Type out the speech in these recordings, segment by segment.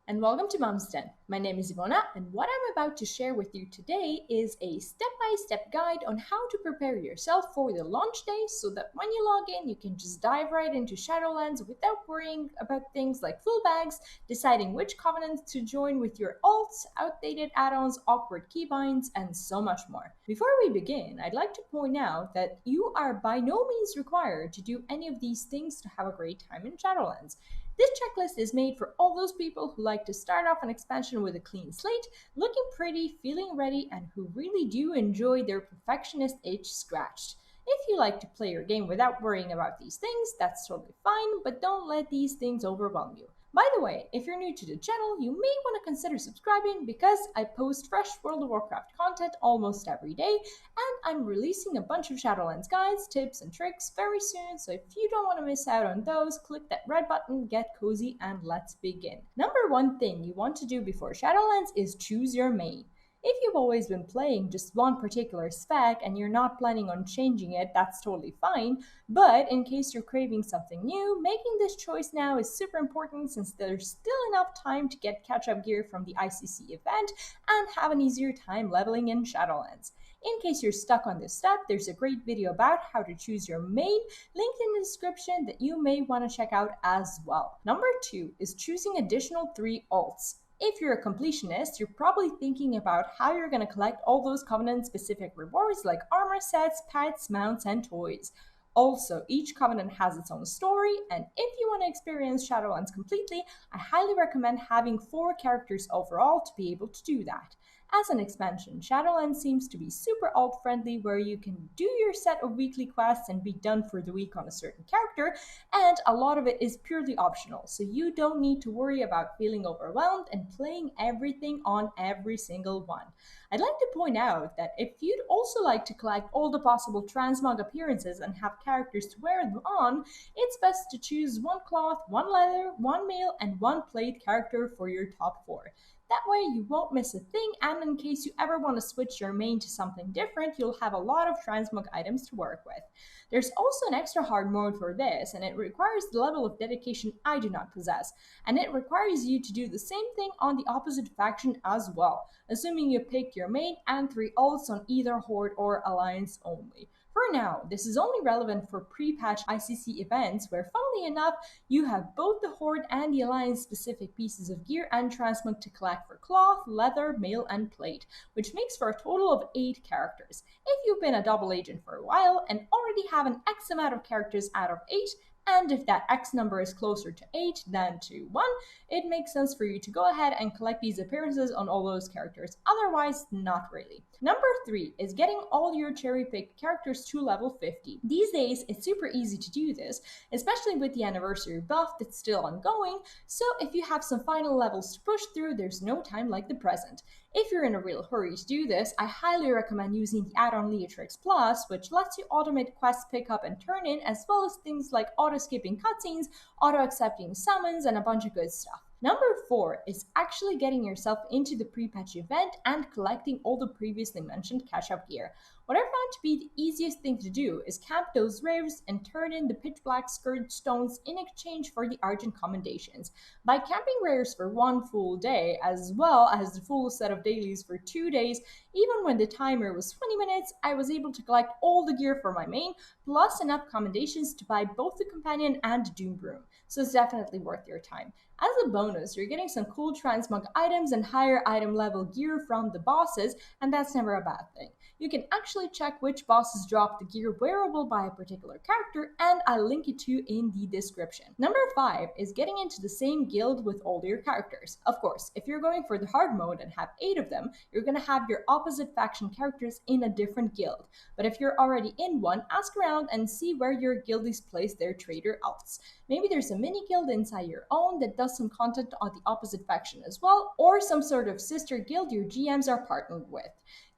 And welcome to momsden. My name is Ivona, and what I'm about to share with you today is a step-by-step guide on how to prepare yourself for the launch day so that when you log in, you can just dive right into Shadowlands without worrying about things like full bags, deciding which covenants to join with your alts, outdated add-ons, awkward keybinds, and so much more. Before we begin, I'd like to point out that you are by no means required to do any of these things to have a great time in Shadowlands. This checklist is made for all those people who like to start off an expansion with a clean slate, looking pretty, feeling ready, and who really do enjoy their perfectionist itch scratched. If you like to play your game without worrying about these things, that's totally fine, but don't let these things overwhelm you. By the way, if you're new to the channel, you may want to consider subscribing because I post fresh World of Warcraft content almost every day, and I'm releasing a bunch of Shadowlands guides, tips, and tricks very soon, so if you don't want to miss out on those, click that red button, get cozy, and let's begin. Number one thing you want to do before Shadowlands is choose your main. If you've always been playing just one particular spec and you're not planning on changing it, that's totally fine. But in case you're craving something new, making this choice now is super important since there's still enough time to get catch-up gear from the ICC event and have an easier time leveling in Shadowlands. In case you're stuck on this step, there's a great video about how to choose your main, linked in the description, that you may want to check out as well. Number 2 is choosing additional 3 alts. If you're a completionist, you're probably thinking about how you're going to collect all those covenant-specific rewards like armor sets, pets, mounts, and toys. Also, each covenant has its own story, and if you want to experience Shadowlands completely, I highly recommend having 4 characters overall to be able to do that. As an expansion, Shadowlands seems to be super alt-friendly where you can do your set of weekly quests and be done for the week on a certain character, and a lot of it is purely optional, so you don't need to worry about feeling overwhelmed and playing everything on every single one. I'd like to point out that if you'd also like to collect all the possible transmog appearances and have characters to wear them on, it's best to choose 1 cloth, 1 leather, 1 mail, and 1 plate character for your top 4. That way you won't miss a thing, and in case you ever want to switch your main to something different, you'll have a lot of transmog items to work with. There's also an extra hard mode for this, and it requires the level of dedication I do not possess, and it requires you to do the same thing on the opposite faction as well, assuming you pick your main and 3 alts on either Horde or Alliance only. For now, this is only relevant for pre-patch ICC events where, funnily enough, you have both the Horde and the Alliance specific pieces of gear and transmog to collect for cloth, leather, mail, and plate, which makes for a total of 8 characters. If you've been a double agent for a while and already have an X amount of characters out of 8, and if that X number is closer to 8 than to 1, it makes sense for you to go ahead and collect these appearances on all those characters. Otherwise, not really. Number 3 is getting all your cherry-picked characters to level 50. These days, it's super easy to do this, especially with the anniversary buff that's still ongoing, so if you have some final levels to push through, there's no time like the present. If you're in a real hurry to do this, I highly recommend using the add-on Leatrix Plus, which lets you automate quest pickup and turn in, as well as things like auto-skipping cutscenes, auto-accepting summons, and a bunch of good stuff. Number 4 is actually getting yourself into the pre-patch event and collecting all the previously mentioned catch-up gear. What I found to be the easiest thing to do is camp those rares and turn in the pitch black scourge stones in exchange for the Argent commendations. By camping rares for 1 full day, as well as the full set of dailies for 2 days, even when the timer was 20 minutes, I was able to collect all the gear for my main, plus enough commendations to buy both the companion and the Doom Broom, so it's definitely worth your time. As a bonus, you're getting some cool transmog items and higher item level gear from the bosses, and that's never a bad thing. You can actually check which bosses drop the gear wearable by a particular character, and I'll link it to you in the description. Number 5 is getting into the same guild with all your characters. Of course, if you're going for the hard mode and have 8 of them, you're going to have your opposite faction characters in a different guild. But if you're already in one, ask around and see where your guildies place their trader alts. Maybe there's a mini guild inside your own that does some content on the opposite faction as well, or some sort of sister guild your GMs are partnered with.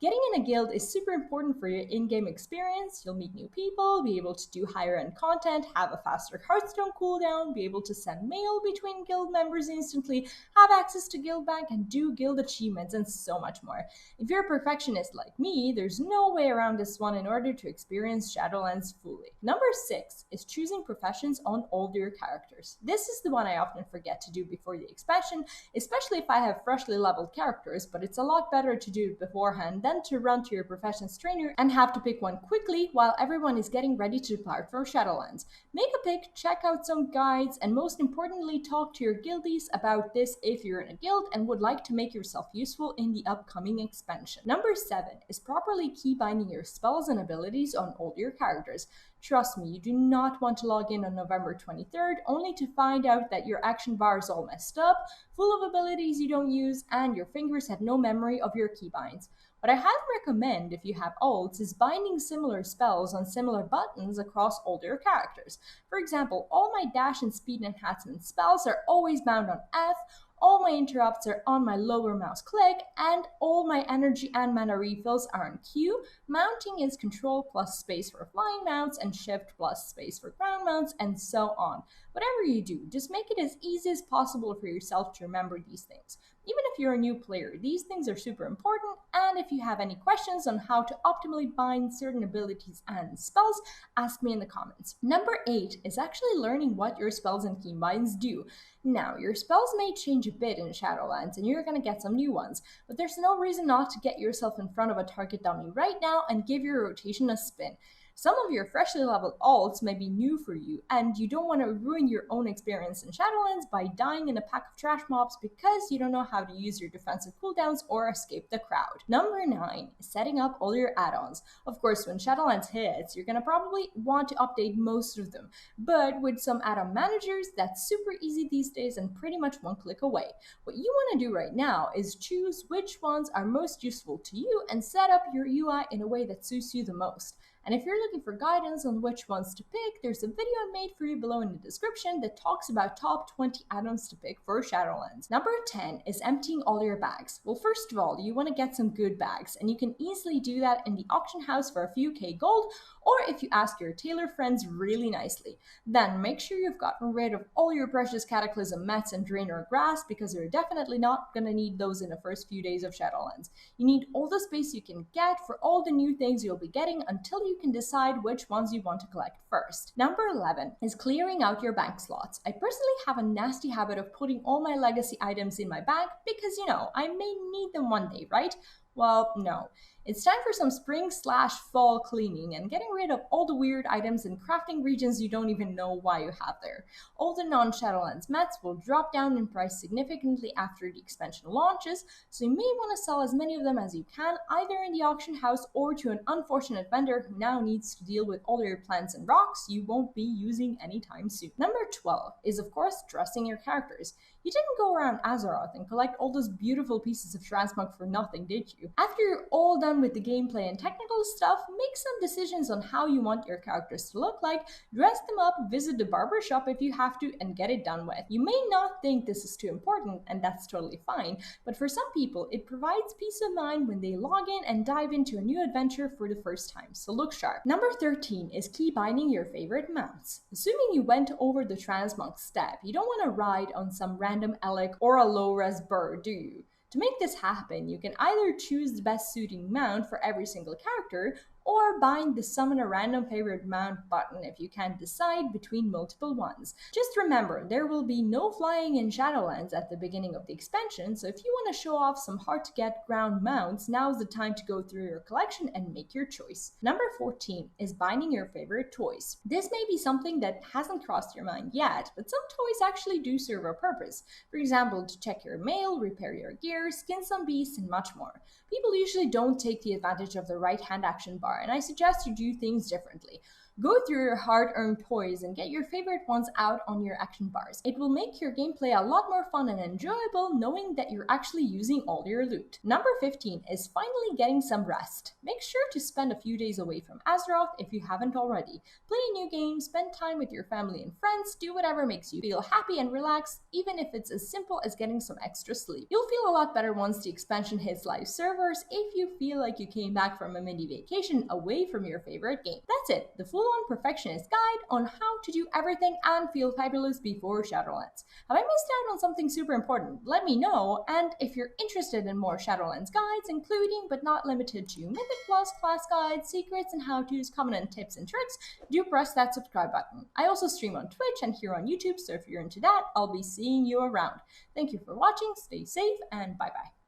Getting in a guild is super important important for your in-game experience. You'll meet new people, be able to do higher-end content, have a faster Hearthstone cooldown, be able to send mail between guild members instantly, have access to guild bank, and do guild achievements, and so much more. If you're a perfectionist like me, there's no way around this one in order to experience Shadowlands fully. Number 6 is choosing professions on all your characters. This is the one I often forget to do before the expansion, especially if I have freshly leveled characters, but it's a lot better to do it beforehand than to run to your professions trainer and have to pick one quickly while everyone is getting ready to depart for Shadowlands. Make a pick, check out some guides, and most importantly, talk to your guildies about this if you're in a guild and would like to make yourself useful in the upcoming expansion. Number 7 is properly keybinding your spells and abilities on all your characters. Trust me, you do not want to log in on November 23rd only to find out that your action bar is all messed up, full of abilities you don't use, and your fingers have no memory of your keybinds. What I highly recommend if you have alts is binding similar spells on similar buttons across all your characters. For example, all my dash and speed enhancement spells are always bound on F, all my interrupts are on my lower mouse click, and all my energy and mana refills are on Q. Mounting is control plus space for flying mounts and shift plus space for ground mounts, and so on. Whatever you do, just make it as easy as possible for yourself to remember these things. Even if you're a new player, these things are super important, and if you have any questions on how to optimally bind certain abilities and spells, ask me in the comments. Number 8 is actually learning what your spells and keybinds do. Now, your spells may change a bit in Shadowlands, and you're going to get some new ones, but there's no reason not to get yourself in front of a target dummy right now and give your rotation a spin. Some of your freshly leveled alts may be new for you, and you don't want to ruin your own experience in Shadowlands by dying in a pack of trash mobs because you don't know how to use your defensive cooldowns or escape the crowd. Number 9 is setting up all your add-ons. Of course, when Shadowlands hits, you're going to probably want to update most of them, but with some add-on managers, that's super easy these days and pretty much one click away. What you want to do right now is choose which ones are most useful to you and set up your UI in a way that suits you the most. And if you're looking for guidance on which ones to pick, there's a video I made for you below in the description that talks about top 20 add-ons to pick for Shadowlands. Number 10 is emptying all your bags. Well, first of all, you want to get some good bags, and you can easily do that in the auction house for a few K gold, or if you ask your tailor friends really nicely. Then make sure you've gotten rid of all your precious Cataclysm mats and Draenor grass, because you're definitely not going to need those in the first few days of Shadowlands. You need all the space you can get for all the new things you'll be getting until you can decide which ones you want to collect first. Number 11 is clearing out your bank slots. I personally have a nasty habit of putting all my legacy items in my bank because, I may need them one day, right? Well, no. It's time for some spring/fall cleaning and getting rid of all the weird items and crafting regions you don't even know why you have there. All the non-Shadowlands mats will drop down in price significantly after the expansion launches, so you may want to sell as many of them as you can, either in the auction house or to an unfortunate vendor who now needs to deal with all your plants and rocks you won't be using anytime soon. Number 12 is, of course, dressing your characters. You didn't go around Azeroth and collect all those beautiful pieces of transmog for nothing, did you? After you're all done with the gameplay and technical stuff, make some decisions on how you want your characters to look like, dress them up, visit the barber shop if you have to, and get it done with. You may not think this is too important, and that's totally fine, but for some people, it provides peace of mind when they log in and dive into a new adventure for the first time, so look sharp. Number 13 is keybinding your favorite mounts. Assuming you went over the transmog step, you don't want to ride on some random Elec or a low-res bird, do you? To make this happen, you can either choose the best suiting mount for every single character, or bind the summon a random favorite mount button if you can't decide between multiple ones. Just remember, there will be no flying in Shadowlands at the beginning of the expansion, so if you want to show off some hard to get ground mounts, now's the time to go through your collection and make your choice. Number 14 is binding your favorite toys. This may be something that hasn't crossed your mind yet, but some toys actually do serve a purpose. For example, to check your mail, repair your gear, skin some beasts, and much more. People usually don't take the advantage of the right hand action bar, and I suggest you do things differently. Go through your hard-earned toys and get your favorite ones out on your action bars. It will make your gameplay a lot more fun and enjoyable knowing that you're actually using all your loot. Number 15 is finally getting some rest. Make sure to spend a few days away from Azeroth if you haven't already. Play a new game, spend time with your family and friends, do whatever makes you feel happy and relaxed, even if it's as simple as getting some extra sleep. You'll feel a lot better once the expansion hits live servers if you feel like you came back from a mini vacation away from your favorite game. That's it, the full-on perfectionist guide on how to do everything and feel fabulous before Shadowlands. Have I missed out on something super important? Let me know, and if you're interested in more Shadowlands guides, including but not limited to Mythic Plus, class guides, secrets, and how-tos, common tips and tricks, do press that subscribe button. I also stream on Twitch and here on YouTube, so if you're into that, I'll be seeing you around. Thank you for watching, stay safe, and bye-bye.